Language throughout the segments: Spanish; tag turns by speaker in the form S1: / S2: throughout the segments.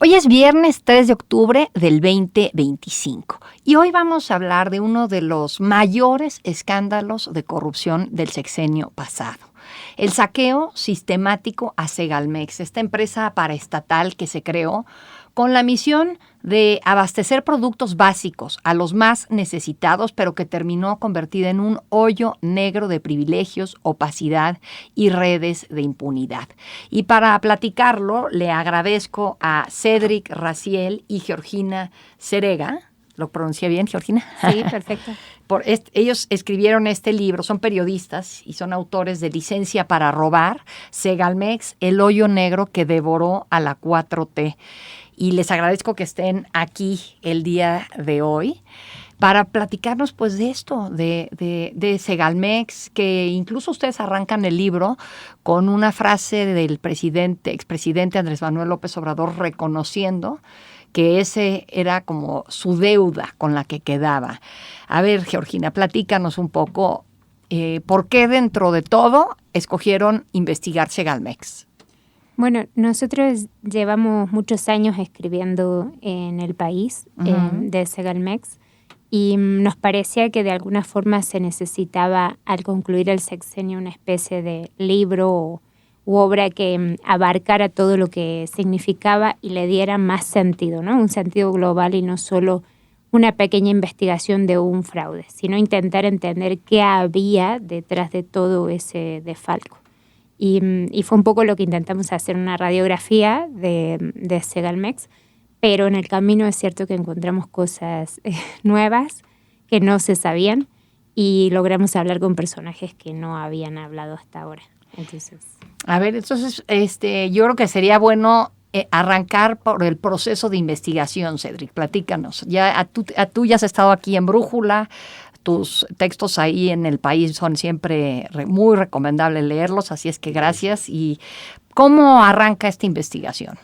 S1: Hoy es viernes 3 de octubre del 2025 y hoy vamos a hablar de uno de los mayores escándalos de corrupción del sexenio pasado. El saqueo sistemático a Segalmex, esta empresa paraestatal que se creó con la misión de abastecer productos básicos a los más necesitados, pero que terminó convertida en un hoyo negro de privilegios, opacidad y redes de impunidad. Y para platicarlo, le agradezco a Cédric Raziel y Georgina Serega. ¿Lo pronuncié bien, Georgina?
S2: Sí, perfecto.
S1: Ellos escribieron este libro, son periodistas y son autores de Licencia para robar, Segalmex, el hoyo negro que devoró a la 4T. Y les agradezco que estén aquí el día de hoy para platicarnos pues de esto, de Segalmex, que incluso ustedes arrancan el libro con una frase del expresidente Andrés Manuel López Obrador reconociendo que ese era como su deuda con la que quedaba. A ver, Georgina, platícanos un poco por qué dentro de todo escogieron investigar Segalmex.
S2: Bueno, nosotros llevamos muchos años escribiendo en El País de Segalmex y nos parecía que de alguna forma se necesitaba al concluir el sexenio una especie de libro u obra que abarcara todo lo que significaba y le diera más sentido, ¿no? Un sentido global y no solo una pequeña investigación de un fraude, sino intentar entender qué había detrás de todo ese desfalco. Y fue un poco lo que intentamos hacer, una radiografía de Segalmex, pero en el camino es cierto que encontramos cosas nuevas que no se sabían y logramos hablar con personajes que no habían hablado hasta ahora. Entonces,
S1: yo creo que sería bueno arrancar por el proceso de investigación, Cédric. Platícanos. Tú ya has estado aquí en Brújula. Tus textos ahí en El País son siempre muy recomendables leerlos, así es que gracias. ¿Y cómo arranca esta investigación?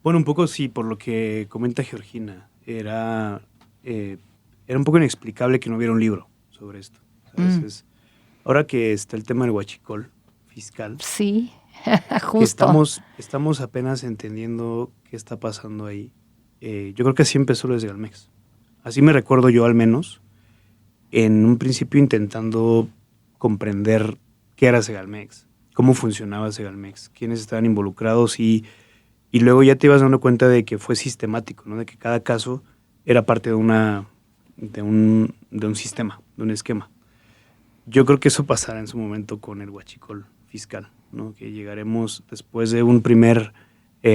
S3: Bueno, un poco sí, por lo que comenta Georgina, era un poco inexplicable que no hubiera un libro sobre esto. ¿Sabes? Ahora que está el tema del huachicol fiscal,
S1: sí, justo.
S3: Estamos apenas entendiendo qué está pasando ahí. Yo creo que así empezó lo de Segalmex. Así me recuerdo yo al menos, en un principio intentando comprender qué era Segalmex, cómo funcionaba Segalmex, quiénes estaban involucrados y luego ya te ibas dando cuenta de que fue sistemático, ¿no? De que cada caso era parte de un sistema, de un esquema. Yo creo que eso pasará en su momento con el huachicol fiscal, ¿no? Que llegaremos después de un primer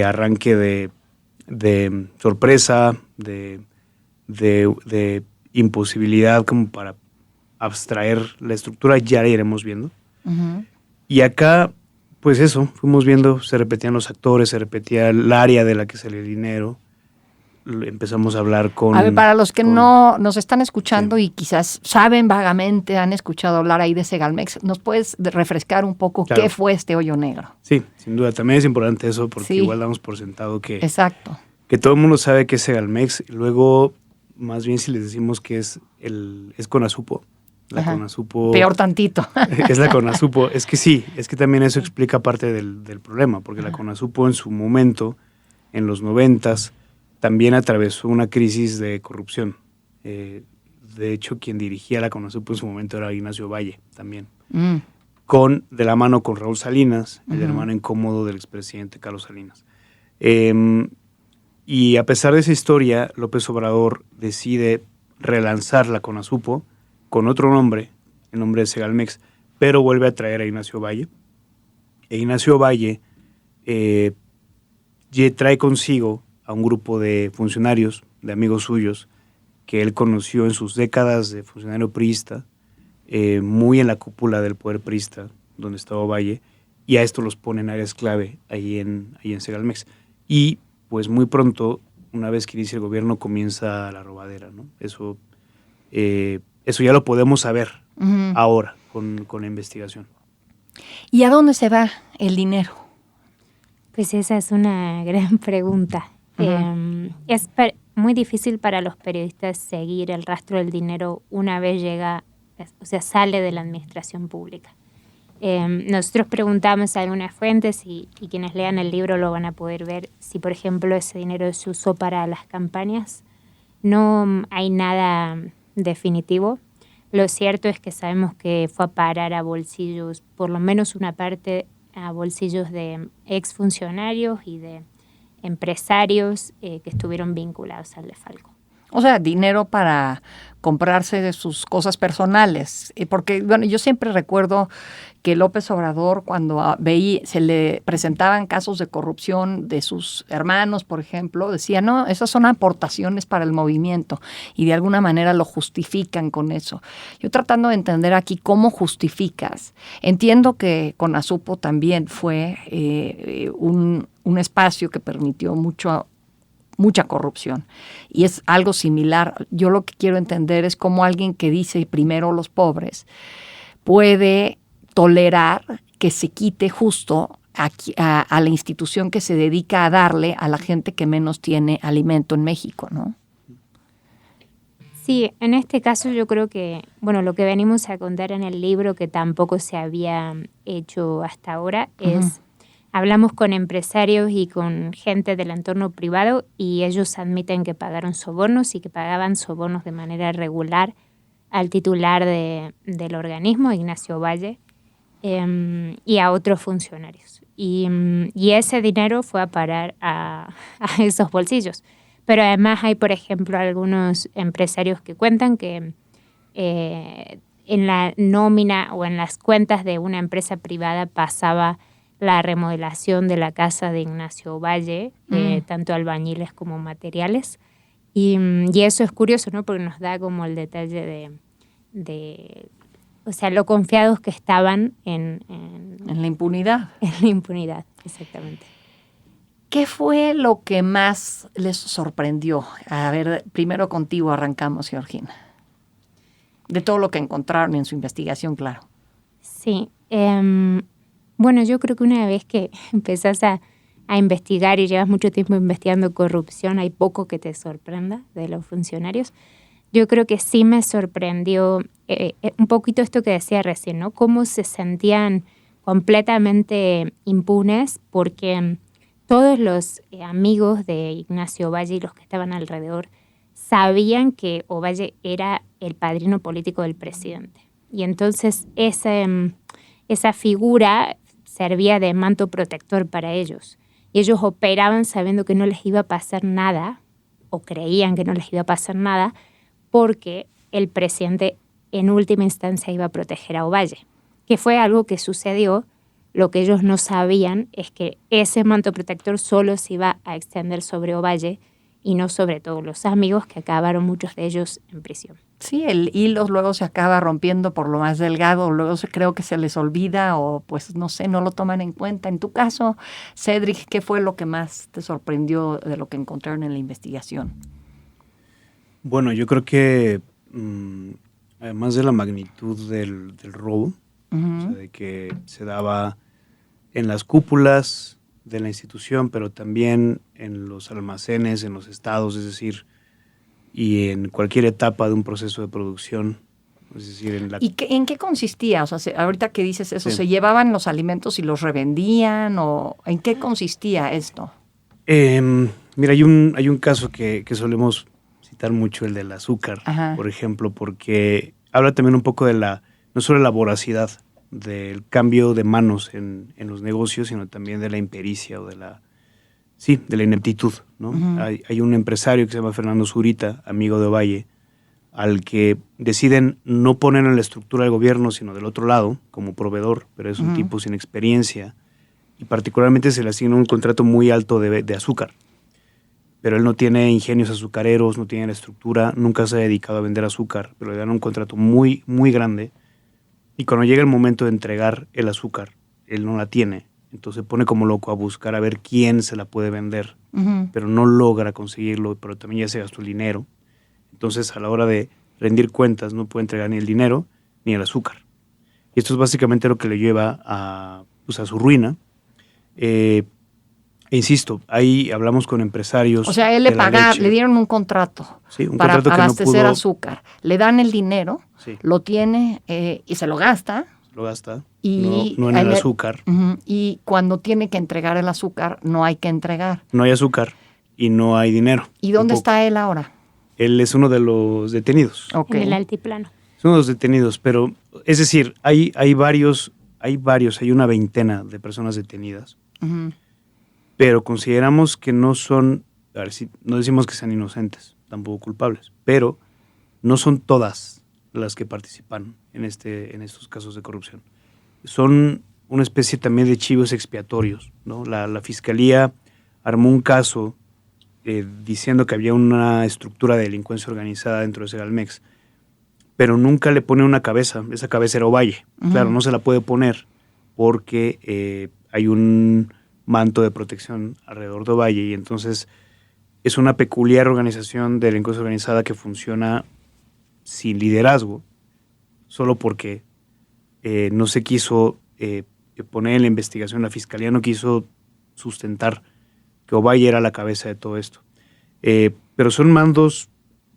S3: arranque de sorpresa, de imposibilidad como para abstraer la estructura, ya la iremos viendo. Uh-huh. Y acá, pues eso, fuimos viendo, se repetían los actores, se repetía el área de la que salía el dinero, empezamos a hablar con...
S1: A ver, para los que no nos están escuchando y quizás saben vagamente, han escuchado hablar ahí de Segalmex, ¿nos puedes refrescar un poco qué fue este hoyo negro?
S3: Sí, sin duda, también es importante eso porque igual damos por sentado que...
S1: Exacto.
S3: Que todo el mundo sabe qué es Segalmex, luego... Más bien si les decimos que es Conasupo. La Conasupo...
S1: Peor tantito.
S3: Es la Conasupo. Es que sí, es que también eso explica parte del problema, porque la Conasupo en su momento, en los 90s, también atravesó una crisis de corrupción. De hecho, quien dirigía la Conasupo en su momento era Ignacio Valle, también. De la mano con Raúl Salinas, el hermano incómodo del expresidente Carlos Salinas. Y a pesar de esa historia, López Obrador decide relanzar la Conasupo con otro nombre, el nombre de Segalmex, pero vuelve a traer a Ignacio Valle. E Ignacio Valle trae consigo a un grupo de funcionarios, de amigos suyos, que él conoció en sus décadas de funcionario priista, muy en la cúpula del poder priista, donde estaba Valle, y a esto los pone en áreas clave ahí en Segalmex. Y pues muy pronto, una vez que inicia el gobierno, comienza la robadera, ¿no? Eso ya lo podemos saber ahora con la investigación.
S1: ¿Y a dónde se va el dinero?
S2: Pues esa es una gran pregunta. Es muy difícil para los periodistas seguir el rastro del dinero una vez sale de la administración pública. Nosotros preguntamos a algunas fuentes y quienes lean el libro lo van a poder ver si, por ejemplo, ese dinero se usó para las campañas. No hay nada definitivo. Lo cierto es que sabemos que fue a parar a bolsillos, por lo menos una parte, a bolsillos de exfuncionarios y de empresarios que estuvieron vinculados al Defalco.
S1: O sea, dinero para comprarse de sus cosas personales. Porque, bueno, yo siempre recuerdo que López Obrador, cuando se le presentaban casos de corrupción de sus hermanos, por ejemplo, decía, no, esas son aportaciones para el movimiento, y de alguna manera lo justifican con eso. Yo tratando de entender aquí cómo justificas. Entiendo que Conasupo también fue un espacio que permitió mucha corrupción, y es algo similar. Yo lo que quiero entender es cómo alguien que dice primero los pobres puede tolerar que se quite justo a la institución que se dedica a darle a la gente que menos tiene alimento en México, ¿no?
S2: Sí, en este caso yo creo que, bueno, lo que venimos a contar en el libro, que tampoco se había hecho hasta ahora, es hablamos con empresarios y con gente del entorno privado y ellos admiten que pagaron sobornos y que pagaban sobornos de manera regular al titular del organismo, Ignacio Valle, y a otros funcionarios. Y ese dinero fue a parar a esos bolsillos. Pero además hay, por ejemplo, algunos empresarios que cuentan que en la nómina o en las cuentas de una empresa privada pasaba la remodelación de la casa de Ignacio Valle, tanto albañiles como materiales. Y eso es curioso, ¿no? Porque nos da como el detalle de o sea, lo confiados que estaban en
S1: la impunidad.
S2: En la impunidad, exactamente.
S1: ¿Qué fue lo que más les sorprendió? A ver, primero contigo arrancamos, Georgina. De todo lo que encontraron en su investigación, claro.
S2: Sí. Bueno, yo creo que una vez que empezás a investigar y llevas mucho tiempo investigando corrupción, hay poco que te sorprenda de los funcionarios. Yo creo que sí me sorprendió un poquito esto que decía recién, ¿no? Cómo se sentían completamente impunes porque todos los amigos de Ignacio Valle y los que estaban alrededor sabían que Ovalle era el padrino político del presidente. Y entonces esa figura servía de manto protector para ellos. Y ellos operaban sabiendo que no les iba a pasar nada, o creían que no les iba a pasar nada, porque el presidente en última instancia iba a proteger a Ovalle, que fue algo que sucedió. Lo que ellos no sabían es que ese manto protector solo se iba a extender sobre Ovalle y no sobre todos los amigos, que acabaron muchos de ellos en prisión.
S1: Sí, el hilo luego se acaba rompiendo por lo más delgado, luego creo que se les olvida o pues no sé, no lo toman en cuenta. En tu caso, Cedric, ¿qué fue lo que más te sorprendió de lo que encontraron en la investigación?
S3: Bueno, yo creo que además de la magnitud del robo, o sea, de que se daba en las cúpulas de la institución, pero también en los almacenes, en los estados, es decir, y en cualquier etapa de un proceso de producción. Es decir,
S1: ¿Y en qué consistía? O sea, ahorita que dices eso, sí. ¿Se llevaban los alimentos y los revendían? ¿O en qué consistía esto?
S3: Mira, hay un caso que solemos citar mucho, el del azúcar, por ejemplo, porque habla también un poco de no solo de la voracidad, del cambio de manos en los negocios, sino también de la impericia o de la ineptitud, ¿no? Hay un empresario que se llama Fernando Zurita, amigo de Ovalle, al que deciden no poner en la estructura del gobierno, sino del otro lado, como proveedor, pero es un tipo sin experiencia, y particularmente se le asigna un contrato muy alto de azúcar. Pero él no tiene ingenios azucareros, no tiene la estructura, nunca se ha dedicado a vender azúcar, pero le dan un contrato muy, muy grande. Y cuando llega el momento de entregar el azúcar, él no la tiene. Entonces se pone como loco a buscar a ver quién se la puede vender, pero no logra conseguirlo, pero también ya se gastó el dinero. Entonces a la hora de rendir cuentas no puede entregar ni el dinero ni el azúcar. Y esto es básicamente lo que le lleva a su ruina. Insisto, ahí hablamos con empresarios.
S1: O sea, él le dieron un contrato, para abastecer azúcar. Le dan el dinero, lo tiene y se lo gasta.
S3: lo gasta,
S1: Y
S3: no en el azúcar.
S1: Y cuando tiene que entregar el azúcar, no hay que entregar.
S3: No hay azúcar y no hay dinero.
S1: ¿Y dónde está él ahora?
S3: Él es uno de los detenidos.
S2: En el altiplano.
S3: Es uno de los detenidos, pero es decir, hay una veintena de personas detenidas. Pero consideramos que no son, a ver, no decimos que sean inocentes, tampoco culpables, pero no son todas las que participan en estos casos de corrupción. Son una especie también de chivos expiatorios, ¿no? La fiscalía armó un caso diciendo que había una estructura de delincuencia organizada dentro de Segalmex, pero nunca le pone una cabeza. Esa cabeza era Ovalle. Claro, no se la puede poner porque hay un manto de protección alrededor de Ovalle, y entonces es una peculiar organización de delincuencia organizada que funciona sin liderazgo, solo porque no se quiso poner en la investigación, la fiscalía no quiso sustentar que Ovalle era la cabeza de todo esto. Pero son mandos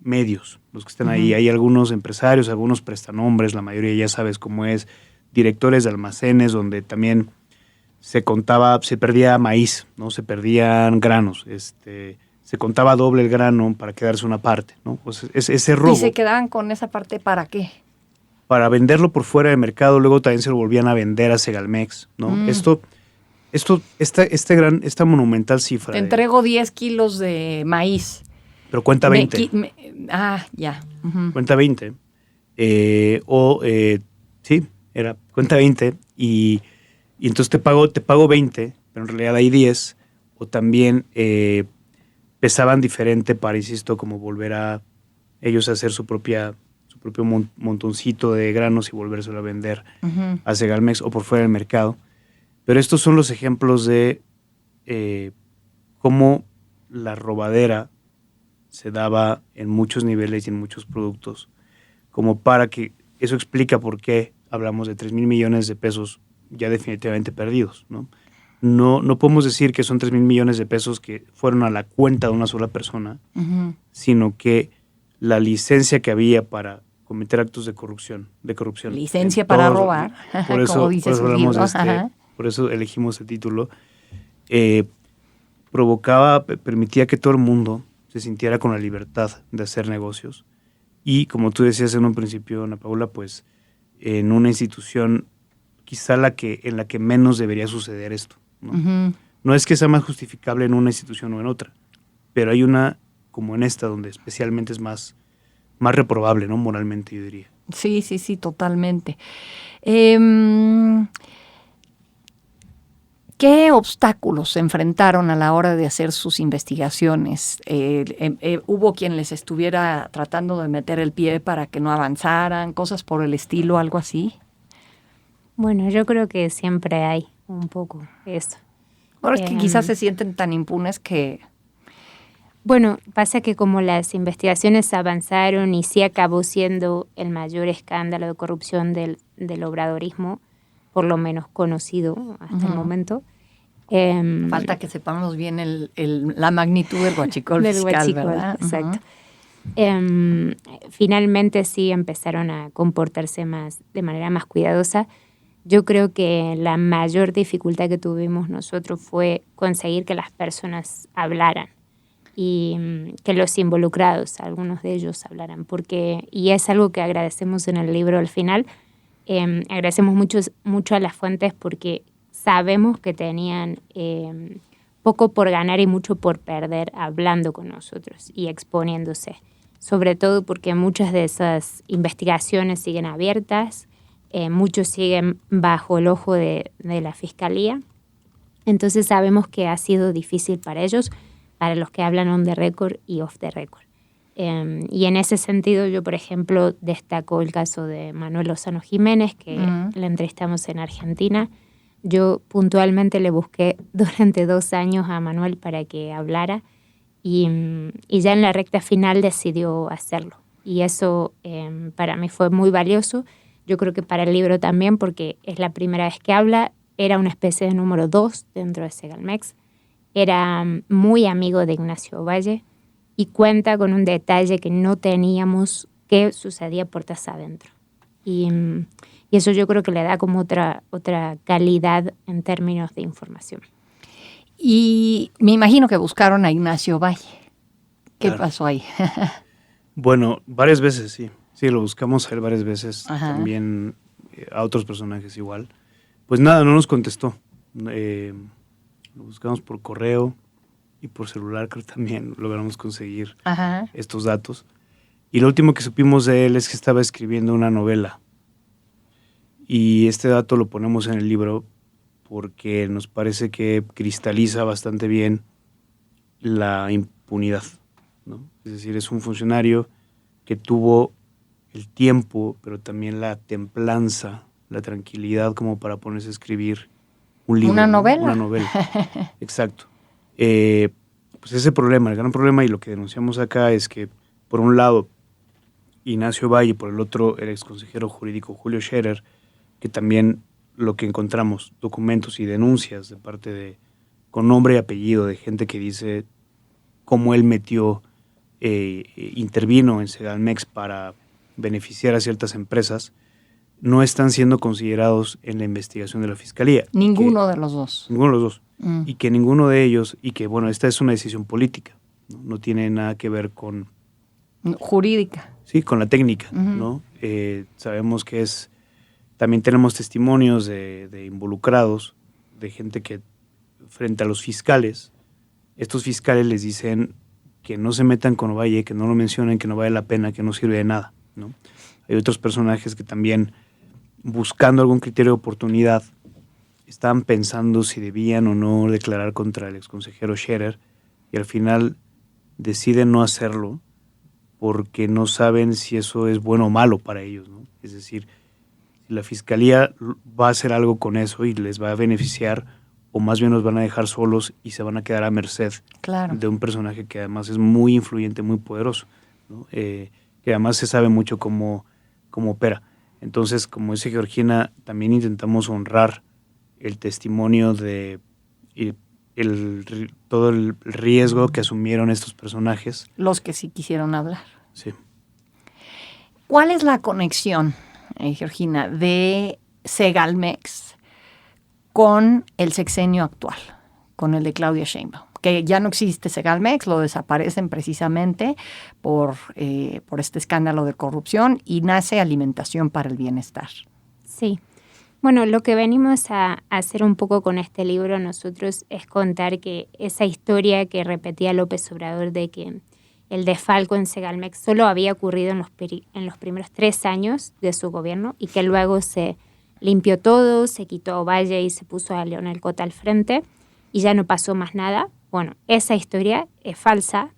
S3: medios los que están ahí. Hay algunos empresarios, algunos prestanombres, la mayoría ya sabes cómo es, directores de almacenes donde también se perdía maíz, ¿no? Se perdían granos, se contaba doble el grano para quedarse una parte, ¿no? Pues ese robo.
S1: ¿Y se quedaban con esa parte para qué?
S3: Para venderlo por fuera del mercado, luego también se lo volvían a vender a Segalmex, ¿no? Esta monumental cifra.
S1: Te entrego 10 kilos de maíz.
S3: Pero cuenta 20.
S1: Ya.
S3: Cuenta 20. Sí, cuenta 20 y entonces te pago 20, pero en realidad hay 10, o también pesaban diferente para, insisto, como volver a ellos a hacer su propio montoncito de granos y volvérselo a vender a Segalmex o por fuera del mercado. Pero estos son los ejemplos de cómo la robadera se daba en muchos niveles y en muchos productos, como para que eso explica por qué hablamos de 3,000 millones de pesos ya definitivamente perdidos, ¿no? No podemos decir que son 3,000 millones de pesos que fueron a la cuenta de una sola persona, sino que la licencia que había para cometer actos de corrupción.
S1: Licencia para robar,
S3: por eso,
S1: como dice su libro.
S3: Por eso elegimos el título. Permitía que todo el mundo se sintiera con la libertad de hacer negocios. Y como tú decías en un principio, Ana Paula, pues en una institución quizá en la que menos debería suceder esto, ¿no? No es que sea más justificable en una institución o en otra, pero hay una como en esta donde especialmente es más reprobable, ¿no? Moralmente, yo diría.
S1: Sí, totalmente. ¿Qué obstáculos se enfrentaron a la hora de hacer sus investigaciones? ¿Hubo quien les estuviera tratando de meter el pie para que no avanzaran, cosas por el estilo, algo así?
S2: Bueno, yo creo que siempre hay un poco eso.
S1: Ahora es que quizás se sienten tan impunes que...
S2: Bueno, pasa que como las investigaciones avanzaron y sí acabó siendo el mayor escándalo de corrupción del obradorismo, por lo menos conocido hasta el momento.
S1: Falta que sepamos bien la magnitud del huachicol fiscal, ¿verdad?
S2: Exacto. Finalmente sí empezaron a comportarse de manera más cuidadosa. Yo creo que la mayor dificultad que tuvimos nosotros fue conseguir que las personas hablaran y que los involucrados, algunos de ellos, hablaran, y es algo que agradecemos en el libro al final. Agradecemos mucho a las fuentes porque sabemos que tenían poco por ganar y mucho por perder hablando con nosotros y exponiéndose, sobre todo porque muchas de esas investigaciones siguen abiertas, muchos siguen bajo el ojo de la Fiscalía, entonces sabemos que ha sido difícil para ellos, para los que hablan on the record y off the record. Y en ese sentido yo, por ejemplo, destaco el caso de Manuel Lozano Jiménez, que le entrevistamos en Argentina. Yo puntualmente le busqué durante 2 años a Manuel para que hablara y ya en la recta final decidió hacerlo. Y eso para mí fue muy valioso. Yo creo que para el libro también, porque es la primera vez que habla. Era una especie de número 2 dentro de Segalmex. Era muy amigo de Ignacio Ovalle y cuenta con un detalle que no teníamos, que sucedía puertas adentro. y eso yo creo que le da como otra calidad en términos de información.
S1: Y me imagino que buscaron a Ignacio Valle. ¿Qué pasó ahí?
S3: Bueno, varias veces, sí. Sí, lo buscamos a él varias veces.
S1: Ajá.
S3: También a otros personajes igual. Pues nada, no nos contestó. Lo buscamos por correo y por celular, creo que también logramos conseguir estos datos. Y lo último que supimos de él es que estaba escribiendo una novela. Y este dato lo ponemos en el libro porque nos parece que cristaliza bastante bien la impunidad, ¿no? Es decir, es un funcionario que tuvo el tiempo, pero también la templanza, la tranquilidad como para ponerse a escribir un libro.
S1: ¿Una novela?
S3: ¿No? Una novela, exacto. Pues ese problema, el gran problema, y lo que denunciamos acá es que, por un lado, Ignacio Valle, por el otro, el exconsejero jurídico Julio Scherer, que también lo que encontramos, documentos y denuncias de parte de, con nombre y apellido, de gente que dice cómo él intervino en Segalmex para beneficiar a ciertas empresas, no están siendo considerados en la investigación de la Fiscalía.
S1: Ninguno de los dos.
S3: Ninguno de los dos. Y que ninguno de ellos, y que bueno, esta es una decisión política, no tiene nada que ver con...
S1: Jurídica.
S3: Sí, con la técnica, ¿no? Sabemos que es... También tenemos testimonios de involucrados, de gente que frente a los fiscales, estos fiscales les dicen que no se metan con Ovalle, que no lo mencionen, que no vale la pena, que no sirve de nada, ¿no? Hay otros personajes que también, buscando algún criterio de oportunidad, estaban pensando si debían o no declarar contra el exconsejero Scherer y al final deciden no hacerlo porque no saben si eso es bueno o malo para ellos, ¿no? Es decir, si la fiscalía va a hacer algo con eso y les va a beneficiar, o más bien los van a dejar solos y se van a quedar a merced de un personaje que además es muy influyente, muy poderoso, ¿no? Que además se sabe mucho cómo opera. Entonces, como dice Georgina, también intentamos honrar el testimonio de todo el riesgo que asumieron estos personajes.
S1: Los que sí quisieron hablar.
S3: Sí.
S1: ¿Cuál es la conexión, Georgina, de Segalmex con el sexenio actual, con el de Claudia Sheinbaum? Que ya no existe Segalmex, lo desaparecen precisamente por este escándalo de corrupción y nace Alimentación para el Bienestar.
S2: Sí. Bueno, lo que venimos a hacer un poco con este libro nosotros es contar que esa historia que repetía López Obrador de que el desfalco en Segalmex solo había ocurrido en los primeros 3 años de su gobierno y que luego se limpió todo, se quitó a Ovalle y se puso a Leonel Cota al frente y ya no pasó más nada. Bueno, esa historia es falsa.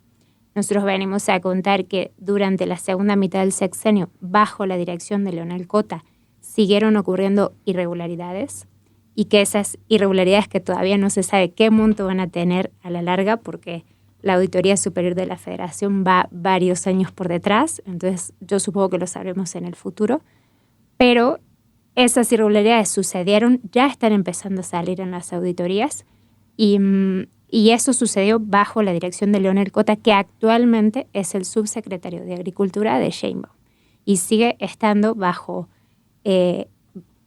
S2: Nosotros venimos a contar que durante la segunda mitad del sexenio, bajo la dirección de Leonel Cota, siguieron ocurriendo irregularidades y que esas irregularidades que todavía no se sabe qué monto van a tener a la larga porque la Auditoría Superior de la Federación va varios años por detrás, entonces yo supongo que lo sabremos en el futuro, pero esas irregularidades sucedieron, ya están empezando a salir en las auditorías y eso sucedió bajo la dirección de Leonel Cota, que actualmente es el subsecretario de Agricultura de Sheinbaum y sigue estando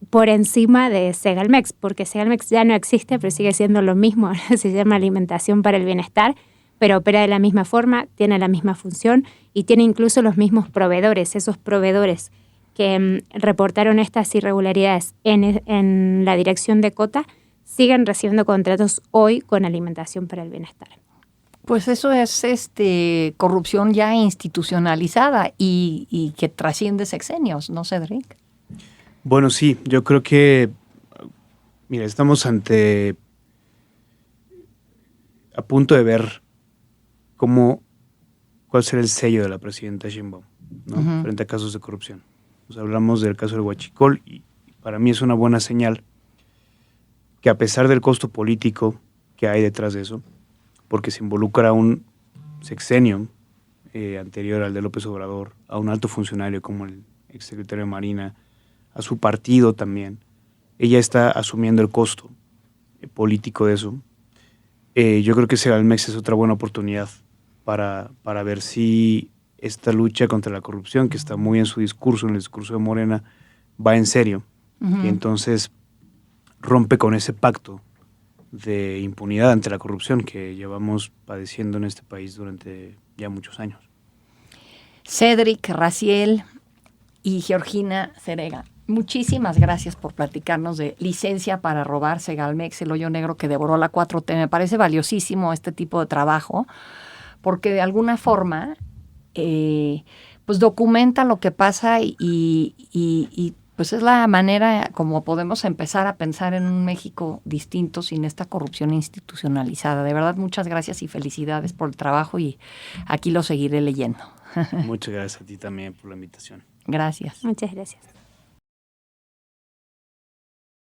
S2: por encima de Segalmex, porque Segalmex ya no existe, pero sigue siendo lo mismo, ahora se llama Alimentación para el Bienestar, pero opera de la misma forma, tiene la misma función y tiene incluso los mismos proveedores, esos proveedores que reportaron estas irregularidades en la dirección de Cota, siguen recibiendo contratos hoy con Alimentación para el Bienestar.
S1: Pues eso es corrupción ya institucionalizada y que trasciende sexenios, ¿no, Cedric?
S3: Bueno, sí, yo creo que, mira, estamos a punto de ver cuál será el sello de la presidenta Sheinbaum, ¿no? Frente a casos de corrupción. Nos hablamos del caso del Huachicol y para mí es una buena señal que a pesar del costo político que hay detrás de eso, porque se involucra a un sexenio anterior al de López Obrador, a un alto funcionario como el exsecretario de Marina, a su partido también, ella está asumiendo el costo político de eso. Yo creo que Segalmex es otra buena oportunidad para ver si esta lucha contra la corrupción, que está muy en su discurso, en el discurso de Morena, va en serio y entonces rompe con ese pacto de impunidad ante la corrupción que llevamos padeciendo en este país durante ya muchos años.
S1: Cédric Raziel y Georgina Cerega, muchísimas gracias por platicarnos de Licencia para robar, Segalmex, el hoyo negro que devoró la 4T. Me parece valiosísimo este tipo de trabajo porque de alguna forma pues documenta lo que pasa y pues es la manera como podemos empezar a pensar en un México distinto sin esta corrupción institucionalizada. De verdad, muchas gracias y felicidades por el trabajo y aquí lo seguiré leyendo.
S3: Muchas gracias a ti también por la invitación.
S1: Gracias.
S2: Muchas gracias.